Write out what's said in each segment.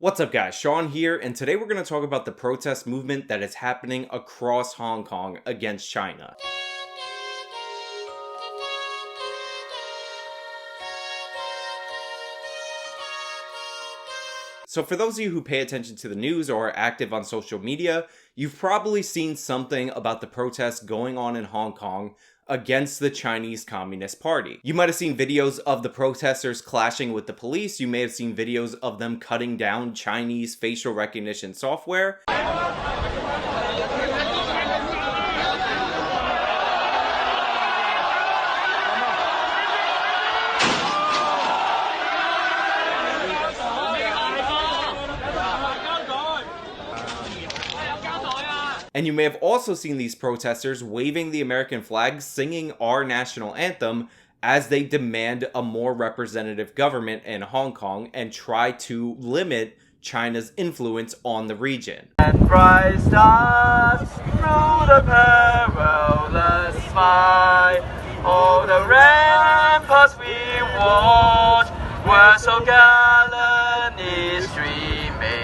What's up guys, Sean here, and today we're going to talk about the protest movement that is happening across Hong Kong against China. So for those of you who pay attention to the news or are active on social media, you've probably seen something about the protests going on in Hong Kong against the Chinese Communist Party. You might have seen videos of the protesters clashing with the police. You may have seen videos of them cutting down Chinese facial recognition software. And you may have also seen these protesters waving the American flag, singing our national anthem as they demand a more representative government in Hong Kong and try to limit China's influence on the region. And bright stars through the perilous fight, all the ramparts we watched were so gallantly streaming.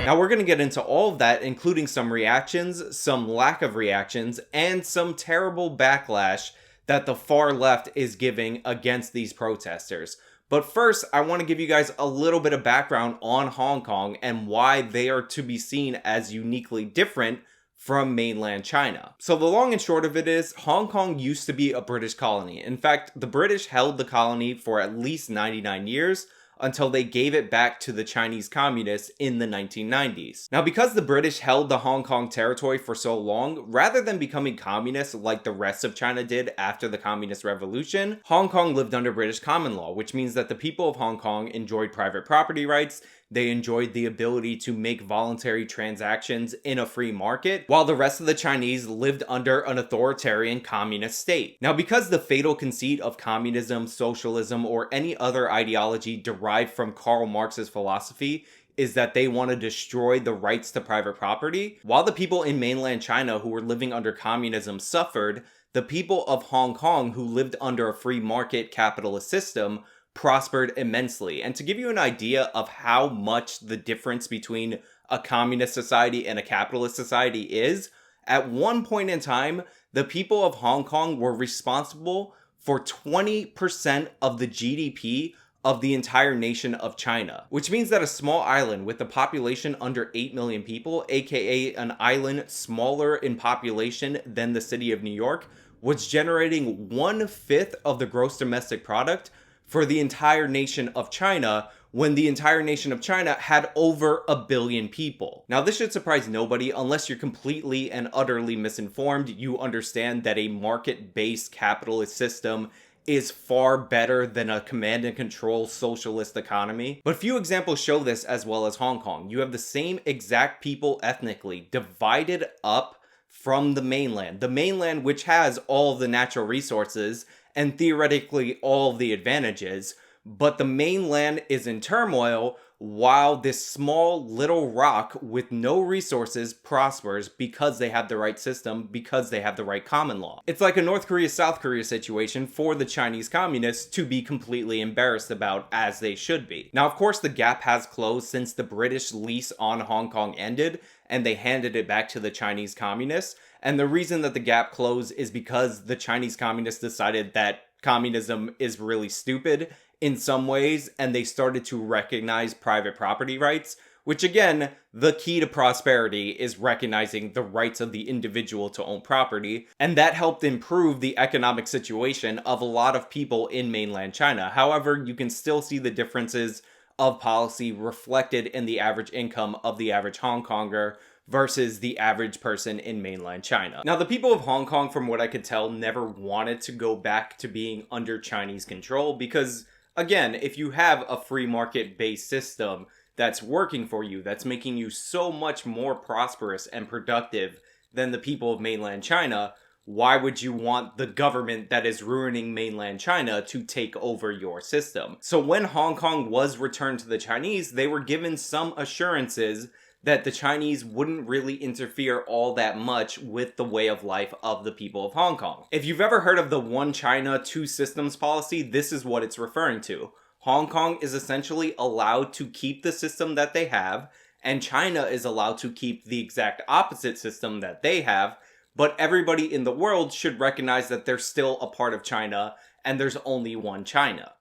Now we're going to get into all of that, including some reactions, some lack of reactions, and some terrible backlash that the far left is giving against these protesters. But first, I want to give you guys a little bit of background on Hong Kong and why they are to be seen as uniquely different from mainland China. So the long and short of it is, Hong Kong used to be a British colony. In fact, the British held the colony for at least 99 years, until they gave it back to the Chinese Communists in the 1990s. Now, because the British held the Hong Kong territory for so long, rather than becoming communist like the rest of China did after the Communist Revolution, Hong Kong lived under British common law, which means that the people of Hong Kong enjoyed private property rights, they enjoyed the ability to make voluntary transactions in a free market, while the rest of the Chinese lived under an authoritarian communist state. Now, because the fatal conceit of communism, socialism, or any other ideology derived from Karl Marx's philosophy is that they want to destroy the rights to private property, while the people in mainland China who were living under communism suffered, the people of Hong Kong who lived under a free market capitalist system prospered immensely. And to give you an idea of how much the difference between a communist society and a capitalist society is, at one point in time, the people of Hong Kong were responsible for 20% of the GDP of the entire nation of China, which means that a small island with a population under 8 million people, aka an island smaller in population than the city of New York, was generating 1/5 of the gross domestic product for the entire nation of China, when the entire nation of China had over 1 billion people. Now, this should surprise nobody unless you're completely and utterly misinformed. You understand that a market-based capitalist system is far better than a command and control socialist economy. But few examples show this as well as Hong Kong. You have the same exact people ethnically divided up from the mainland which has all of the natural resources and theoretically all of the advantages, but the mainland is in turmoil while this small little rock with no resources prospers because they have the right system, because they have the right common law. It's like a North Korea-South Korea situation for the Chinese Communists to be completely embarrassed about, as they should be. Now, of course, the gap has closed since the British lease on Hong Kong ended and they handed it back to the Chinese Communists. And the reason that the gap closed is because the Chinese Communists decided that communism is really stupid in some ways, and they started to recognize private property rights, which again, the key to prosperity is recognizing the rights of the individual to own property, and that helped improve the economic situation of a lot of people in mainland China. However, you can still see the differences of policy reflected in the average income of the average Hong Konger versus the average person in mainland China. Now, the people of Hong Kong, from what I could tell, never wanted to go back to being under Chinese control because, again, if you have a free market-based system that's working for you, that's making you so much more prosperous and productive than the people of mainland China, why would you want the government that is ruining mainland China to take over your system? So when Hong Kong was returned to the Chinese, they were given some assurances that the Chinese wouldn't really interfere all that much with the way of life of the people of Hong Kong. If you've ever heard of the One China, Two Systems policy, this is what it's referring to. Hong Kong is essentially allowed to keep the system that they have, and China is allowed to keep the exact opposite system that they have, but everybody in the world should recognize that they're still a part of China, and there's only one China.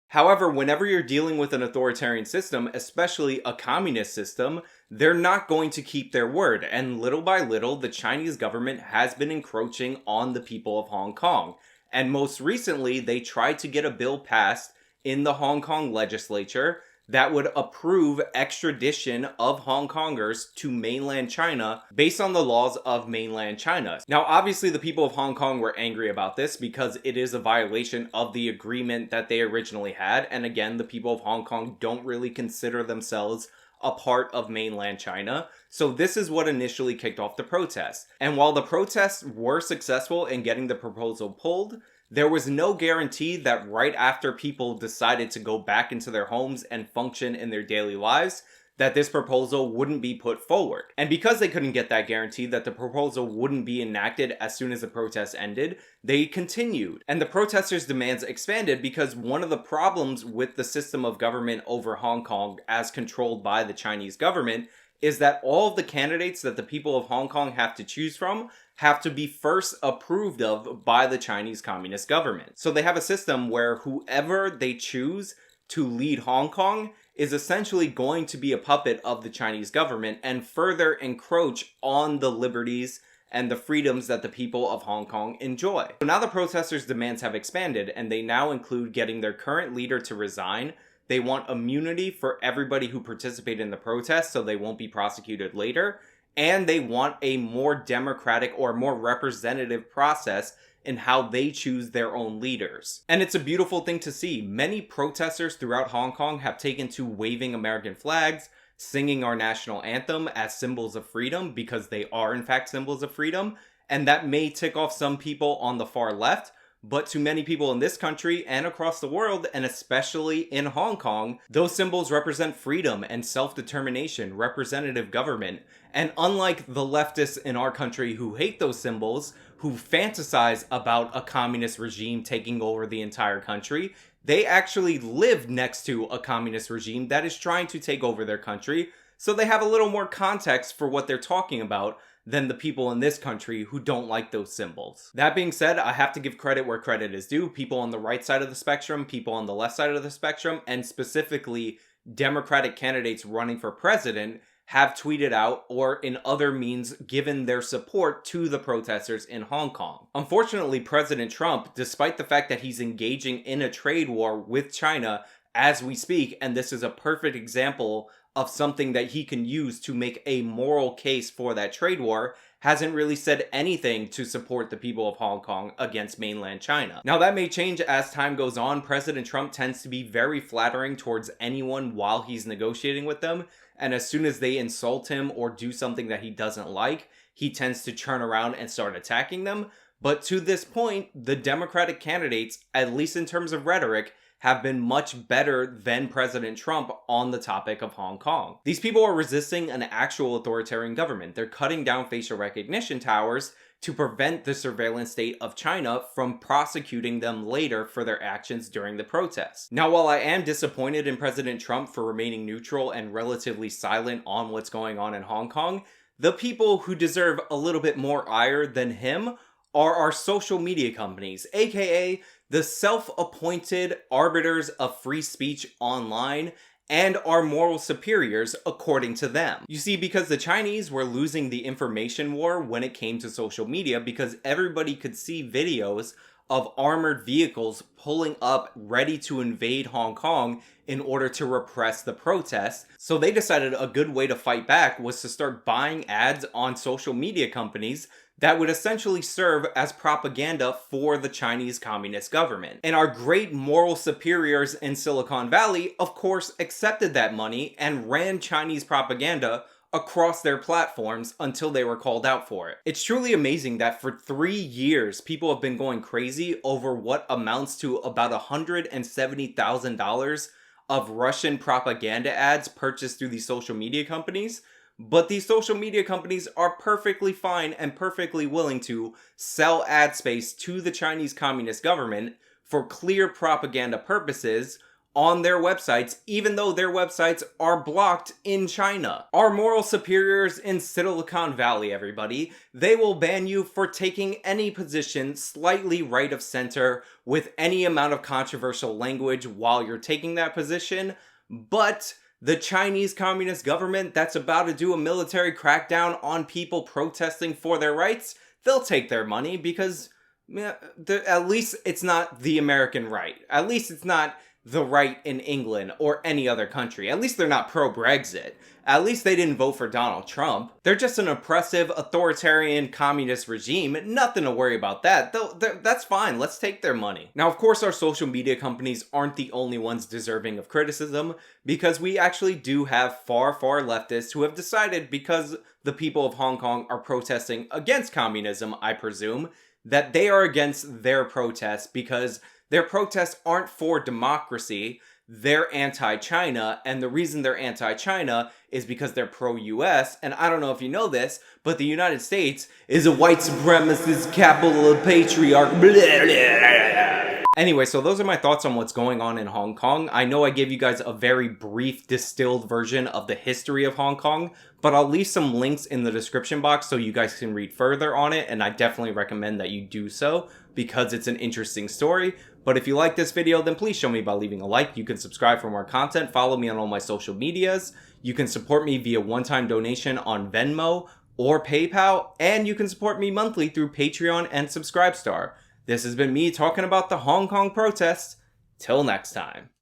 However, whenever you're dealing with an authoritarian system, especially a communist system, they're not going to keep their word, and little by little, the Chinese government has been encroaching on the people of Hong Kong. And most recently, they tried to get a bill passed in the Hong Kong legislature that would approve extradition of Hong Kongers to mainland China based on the laws of mainland China. Now, obviously, the people of Hong Kong were angry about this because it is a violation of the agreement that they originally had. And again, the people of Hong Kong don't really consider themselves a part of mainland China. So this is what initially kicked off the protests. And while the protests were successful in getting the proposal pulled, there was no guarantee that right after people decided to go back into their homes and function in their daily lives, that this proposal wouldn't be put forward. And because they couldn't get that guarantee that the proposal wouldn't be enacted as soon as the protests ended, they continued. And the protesters' demands expanded because one of the problems with the system of government over Hong Kong as controlled by the Chinese government is that all of the candidates that the people of Hong Kong have to choose from have to be first approved of by the Chinese Communist government. So they have a system where whoever they choose to lead Hong Kong is essentially going to be a puppet of the Chinese government and further encroach on the liberties and the freedoms that the people of Hong Kong enjoy. So now the protesters' demands have expanded, and they now include getting their current leader to resign. They want immunity for everybody who participated in the protests so they won't be prosecuted later. And they want a more democratic or more representative process in how they choose their own leaders. And it's a beautiful thing to see. Many protesters throughout Hong Kong have taken to waving American flags, singing our national anthem as symbols of freedom because they are in fact symbols of freedom. And that may tick off some people on the far left, but to many people in this country and across the world, and especially in Hong Kong, those symbols represent freedom and self-determination, representative government. And unlike the leftists in our country who hate those symbols, who fantasize about a communist regime taking over the entire country, they actually live next to a communist regime that is trying to take over their country, so they have a little more context for what they're talking about than the people in this country who don't like those symbols. That being said, I have to give credit where credit is due. People on the right side of the spectrum, people on the left side of the spectrum, and specifically Democratic candidates running for president have tweeted out or in other means given their support to the protesters in Hong Kong. Unfortunately, President Trump, despite the fact that he's engaging in a trade war with China as we speak, and this is a perfect example of something that he can use to make a moral case for that trade war, hasn't really said anything to support the people of Hong Kong against mainland China. Now that may change as time goes on. President Trump tends to be very flattering towards anyone while he's negotiating with them, and as soon as they insult him or do something that he doesn't like, he tends to turn around and start attacking them. But to this point, the Democratic candidates, at least in terms of rhetoric, have been much better than President Trump on the topic of Hong Kong. These people are resisting an actual authoritarian government. They're cutting down facial recognition towers to prevent the surveillance state of China from prosecuting them later for their actions during the protests. Now, while I am disappointed in President Trump for remaining neutral and relatively silent on what's going on in Hong Kong, the people who deserve a little bit more ire than him are our social media companies, aka the self-appointed arbiters of free speech online and our moral superiors according to them. You see, because the Chinese were losing the information war when it came to social media because everybody could see videos of armored vehicles pulling up ready to invade Hong Kong in order to repress the protests. So they decided a good way to fight back was to start buying ads on social media companies that would essentially serve as propaganda for the Chinese Communist government. And our great moral superiors in Silicon Valley, of course, accepted that money and ran Chinese propaganda across their platforms until they were called out for it. It's truly amazing that for 3 years, people have been going crazy over what amounts to about $170,000 of Russian propaganda ads purchased through these social media companies. But these social media companies are perfectly fine and perfectly willing to sell ad space to the Chinese Communist government for clear propaganda purposes, on their websites, even though their websites are blocked in China. Our moral superiors in Silicon Valley, everybody, they will ban you for taking any position slightly right of center with any amount of controversial language while you're taking that position, but the Chinese Communist government that's about to do a military crackdown on people protesting for their rights, they'll take their money because at least it's not the American right. At least it's not the right in England or any other country. At least they're not pro-Brexit. At least they didn't vote for Donald Trump. They're just an oppressive, authoritarian, communist regime. Nothing to worry about that. That's fine. Let's take their money. Now, of course, our social media companies aren't the only ones deserving of criticism, because we actually do have far leftists who have decided, because the people of Hong Kong are protesting against communism, I presume, that they are against their protests because their protests aren't for democracy, they're anti-China, and the reason they're anti-China is because they're pro-US, and I don't know if you know this, but the United States is a white supremacist capital of patriarch. Blah, blah, blah. Anyway, so those are my thoughts on what's going on in Hong Kong. I know I gave you guys a very brief, distilled version of the history of Hong Kong, but I'll leave some links in the description box so you guys can read further on it, and I definitely recommend that you do so because it's an interesting story. But if you like this video, then please show me by leaving a like. You can subscribe for more content, follow me on all my social medias, you can support me via one-time donation on Venmo or PayPal, and you can support me monthly through Patreon and Subscribestar. This has been me talking about the Hong Kong protests. Till next time.